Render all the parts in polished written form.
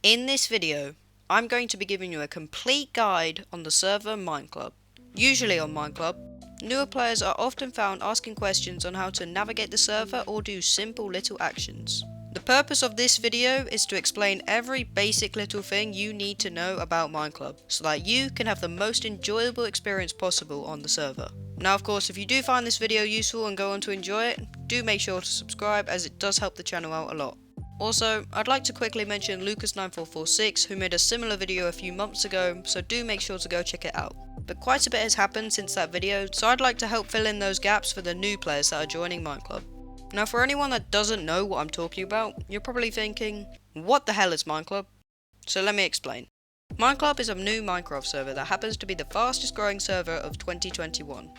In this video, I'm going to be giving you a complete guide on the server Mineclub. Usually on Mineclub, newer players are often found asking questions on how to navigate the server or do simple little actions. The purpose of this video is to explain every basic little thing you need to know about Mineclub, so that you can have the most enjoyable experience possible on the server. Now of course, if you do find this video useful and go on to enjoy it, do make sure to subscribe as it does help the channel out a lot. Also, I'd like to quickly mention Lucas9446 who made a similar video a few months ago, so do make sure to go check it out. But quite a bit has happened since that video, so I'd like to help fill in those gaps for the new players that are joining Mineclub. Now for anyone that doesn't know what I'm talking about, you're probably thinking, what the hell is Mineclub? So let me explain. Mineclub is a new Minecraft server that happens to be the fastest growing server of 2021.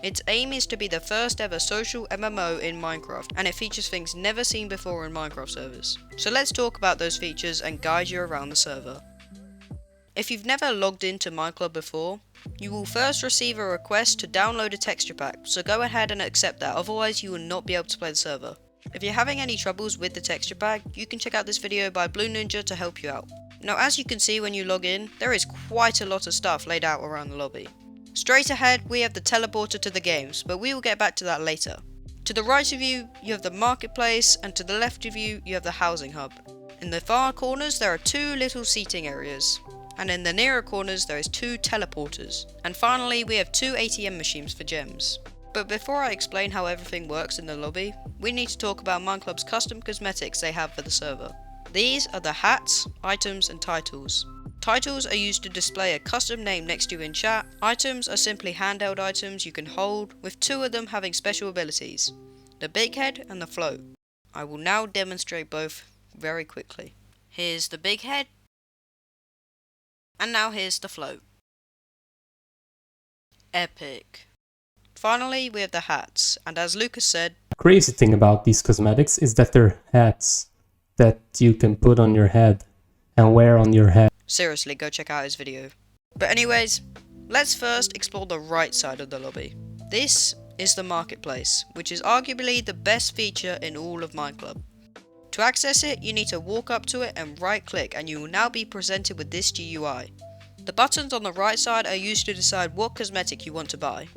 Its aim is to be the first ever social MMO in Minecraft, and it features things never seen before in Minecraft servers. So let's talk about those features and guide you around the server. If you've never logged into Mineclub before, you will first receive a request to download a texture pack, so go ahead and accept that, otherwise you will not be able to play the server. If you're having any troubles with the texture pack, you can check out this video by Blue Ninja to help you out. Now as you can see when you log in, there is quite a lot of stuff laid out around the lobby. Straight ahead we have the teleporter to the games, but we will get back to that later. To the right of you, you have the marketplace, and to the left of you, you have the housing hub. In the far corners there are two little seating areas, and in the nearer corners there is two teleporters. And finally we have two ATM machines for gems. But before I explain how everything works in the lobby, we need to talk about Mineclub's custom cosmetics they have for the server. These are the hats, items and titles. Titles are used to display a custom name next to you in chat. Items are simply handheld items you can hold, with two of them having special abilities, the big head and the float. I will now demonstrate both very quickly. Here's the big head, and now here's the float. Epic. Finally we have the hats, and as Lucas said, The crazy thing about these cosmetics is that they're hats that you can put on your head and wear on your head. seriously, go check out his video. But anyways, let's first explore the right side of the lobby. This is the marketplace, which is arguably the best feature in all of Mineclub. To access it, you need to walk up to it and right click, and you will now be presented with this GUI. The buttons on the right side are used to decide what cosmetic you want to buy.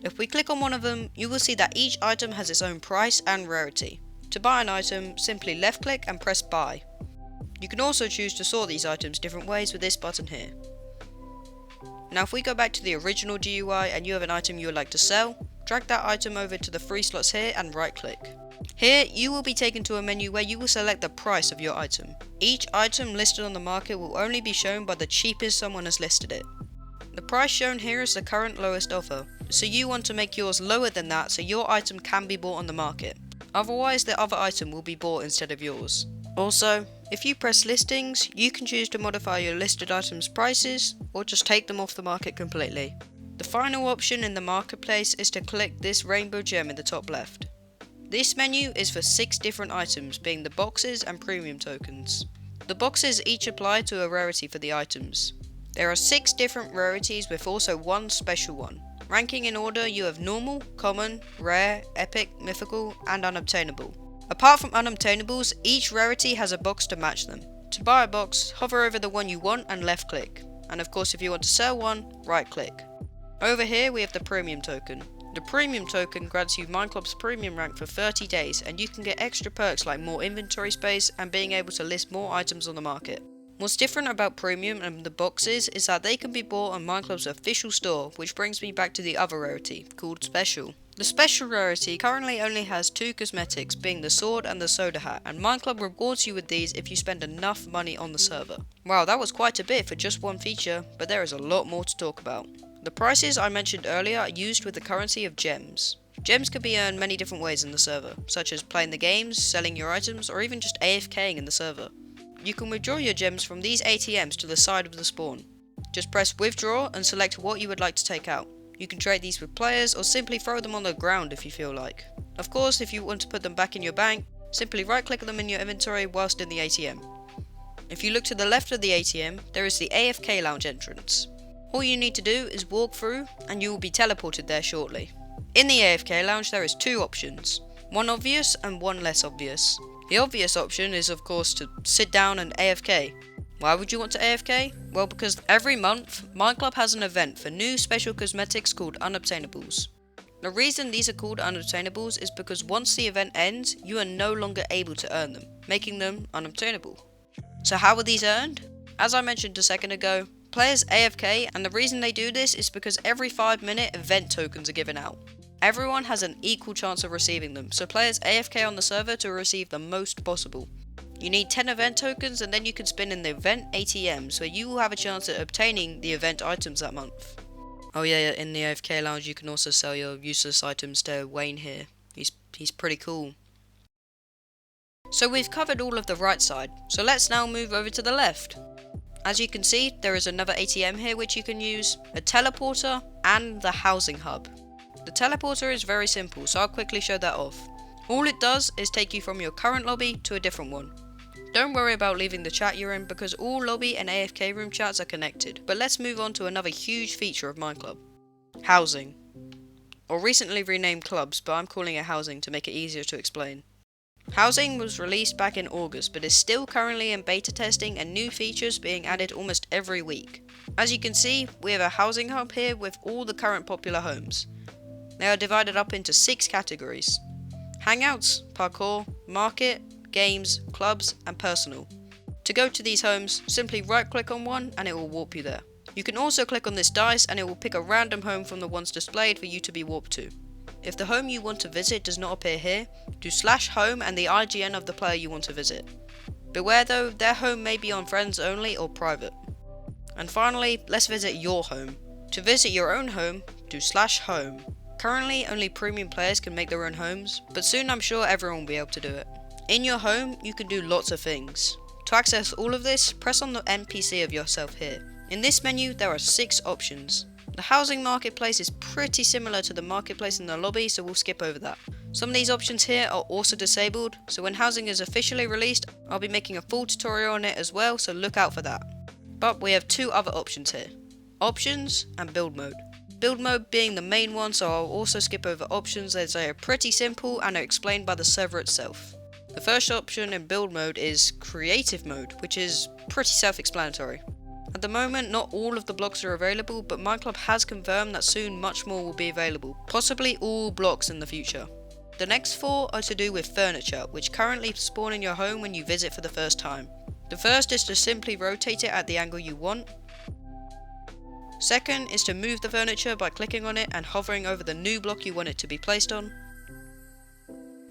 If we click on one of them, you will see that each item has its own price and rarity. To buy an item, simply left click and press buy. You can also choose to sort these items different ways with this button here. Now if we go back to the original GUI and you have an item you would like to sell, drag that item over to the free slots here and right click. Here you will be taken to a menu where you will select the price of your item. Each item listed on the market will only be shown by the cheapest someone has listed it. The price shown here is the current lowest offer, so you want to make yours lower than that so your item can be bought on the market. Otherwise the other item will be bought instead of yours. Also, if you press listings, you can choose to modify your listed items' prices or just take them off the market completely. The final option in the marketplace is to click this rainbow gem in the top left. This menu is for 6 different items, being the boxes and premium tokens. The boxes each apply to a rarity for the items. There are 6 different rarities with also one special one. Ranking in order, you have normal, common, rare, epic, mythical and unobtainable. Apart from unobtainables, each rarity has a box to match them. To buy a box, hover over the one you want and left click. And of course if you want to sell one, right click. Over here we have the premium token. The premium token grants you Mineclub's premium rank for 30 days, and you can get extra perks like more inventory space and being able to list more items on the market. What's different about premium and the boxes is that they can be bought on Mineclub's official store, which brings me back to the other rarity, called special. The special rarity currently only has 2 cosmetics, being the sword and the soda hat, and Mineclub rewards you with these if you spend enough money on the server. Wow, that was quite a bit for just one feature, but there is a lot more to talk about. The prices I mentioned earlier are used with the currency of gems. Gems can be earned many different ways in the server, such as playing the games, selling your items, or even just AFKing in the server. You can withdraw your gems from these ATMs to the side of the spawn. Just press withdraw and select what you would like to take out. You can trade these with players or simply throw them on the ground if you feel like. Of course, if you want to put them back in your bank, simply right click them in your inventory whilst in the ATM. If you look to the left of the ATM, there is the AFK lounge entrance. All you need to do is walk through and you will be teleported there shortly. In the AFK lounge there is 2 options, one obvious and one less obvious. The obvious option is of course to sit down and AFK. Why would you want to AFK? Well, because every month, Mineclub has an event for new special cosmetics called unobtainables. The reason these are called unobtainables is because once the event ends, you are no longer able to earn them, making them unobtainable. So how are these earned? As I mentioned a second ago, players AFK, and the reason they do this is because every 5-minute event tokens are given out. Everyone has an equal chance of receiving them, so players AFK on the server to receive the most possible. You need 10 event tokens and then you can spin in the event ATM, so you will have a chance at obtaining the event items that month. Oh yeah, in the AFK lounge you can also sell your useless items to Wayne here. He's pretty cool. So we've covered all of the right side, so let's now move over to the left. As you can see, there is another ATM here which you can use, a teleporter, and the housing hub. The teleporter is very simple, so I'll quickly show that off. All it does is take you from your current lobby to a different one. Don't worry about leaving the chat you're in because all lobby and AFK room chats are connected, but let's move on to another huge feature of Mineclub. Housing. Or recently renamed clubs, but I'm calling it housing to make it easier to explain. Housing was released back in August, but is still currently in beta testing and new features being added almost every week. As you can see, we have a housing hub here with all the current popular homes. They are divided up into 6 categories: hangouts, parkour, market, games, clubs, and personal. To go to these homes, simply right click on one and it will warp you there. You can also click on this dice and it will pick a random home from the ones displayed for you to be warped to. If the home you want to visit does not appear here, do /home and the IGN of the player you want to visit. Beware though, their home may be on friends only or private. And finally, let's visit your home. To visit your own home, do /home. Currently, only premium players can make their own homes, but soon I'm sure everyone will be able to do it. In your home, you can do lots of things. To access all of this, press on the NPC of yourself here. In this menu, there are 6 options. The housing marketplace is pretty similar to the marketplace in the lobby, so we'll skip over that. Some of these options here are also disabled, so when housing is officially released, I'll be making a full tutorial on it as well, so look out for that. But we have 2 other options here. Options and build mode. Build mode being the main one, so I'll also skip over options as they are pretty simple and are explained by the server itself. The first option in build mode is creative mode, which is pretty self-explanatory. At the moment, not all of the blocks are available, but Mineclub has confirmed that soon much more will be available, possibly all blocks in the future. The next 4 are to do with furniture, which currently spawn in your home when you visit for the first time. The first is to simply rotate it at the angle you want. Second is to move the furniture by clicking on it and hovering over the new block you want it to be placed on.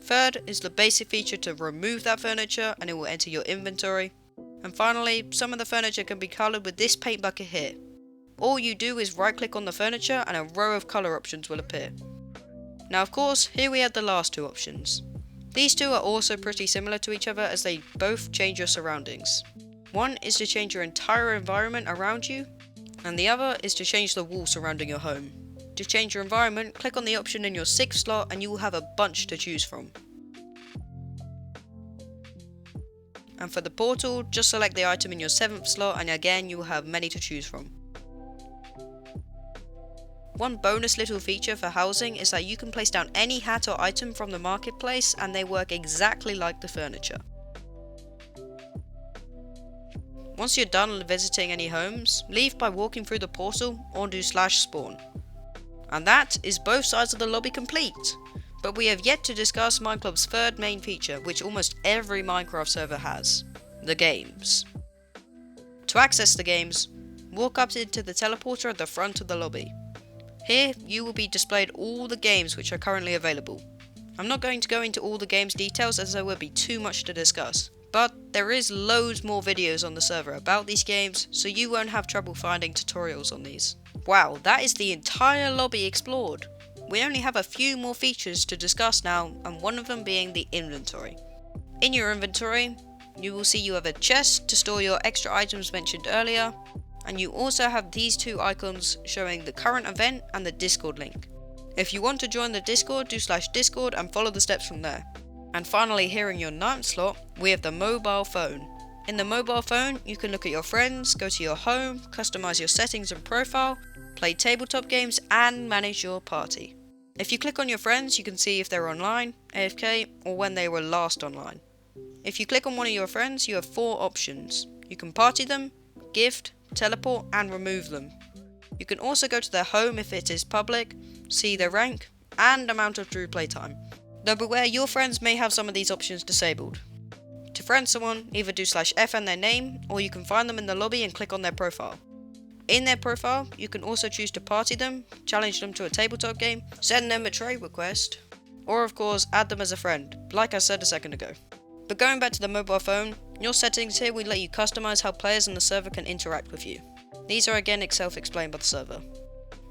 Third is the basic feature to remove that furniture and it will enter your inventory. And finally, some of the furniture can be coloured with this paint bucket here. All you do is right click on the furniture and a row of colour options will appear. Now of course, here we have the last 2 options. These 2 are also pretty similar to each other as they both change your surroundings. One is to change your entire environment around you, and the other is to change the wall surrounding your home. To change your environment, click on the option in your 6th slot and you will have a bunch to choose from. And for the portal, just select the item in your 7th slot and again you will have many to choose from. One bonus little feature for housing is that you can place down any hat or item from the marketplace and they work exactly like the furniture. Once you're done visiting any homes, leave by walking through the portal or do /spawn. And that is both sides of the lobby complete. But we have yet to discuss Mineclub's 3rd main feature, which almost every Minecraft server has: the games. To access the games, walk up into the teleporter at the front of the lobby. Here you will be displayed all the games which are currently available. I'm not going to go into all the games details as there would be too much to discuss, but there is loads more videos on the server about these games, so you won't have trouble finding tutorials on these. Wow, that is the entire lobby explored. We only have a few more features to discuss now, and one of them being the inventory. In your inventory, you will see you have a chest to store your extra items mentioned earlier, and you also have these 2 icons showing the current event and the Discord link. If you want to join the Discord, do /Discord and follow the steps from there. And finally, here in your 9th slot, we have the mobile phone. In the mobile phone, you can look at your friends, go to your home, customize your settings and profile, play tabletop games, and manage your party. If you click on your friends, you can see if they're online, AFK, or when they were last online. If you click on one of your friends, you have 4 options. You can party them, gift, teleport, and remove them. You can also go to their home if it is public, see their rank, and amount of true playtime. Though beware, your friends may have some of these options disabled. To friend someone, either do /f and their name, or you can find them in the lobby and click on their profile. In their profile, you can also choose to party them, challenge them to a tabletop game, send them a trade request, or of course add them as a friend, like I said a second ago. But going back to the mobile phone, your settings here will let you customize how players on the server can interact with you. These are again self-explained by the server.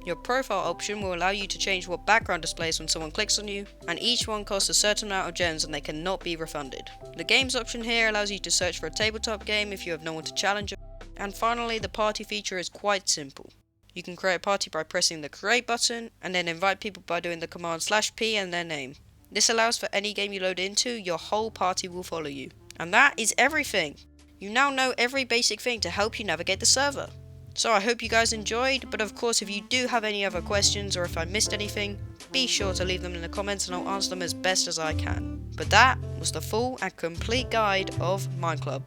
Your profile option will allow you to change what background displays when someone clicks on you, and each one costs a certain amount of gems and they cannot be refunded. The games option here allows you to search for a tabletop game if you have no one to challenge. And finally, the party feature is quite simple. You can create a party by pressing the create button, and then invite people by doing the command /p and their name. This allows for any game you load into, your whole party will follow you. And that is everything! You now know every basic thing to help you navigate the server. So I hope you guys enjoyed, but of course if you do have any other questions or if I missed anything, be sure to leave them in the comments and I'll answer them as best as I can. But that was the full and complete guide of Mineclub.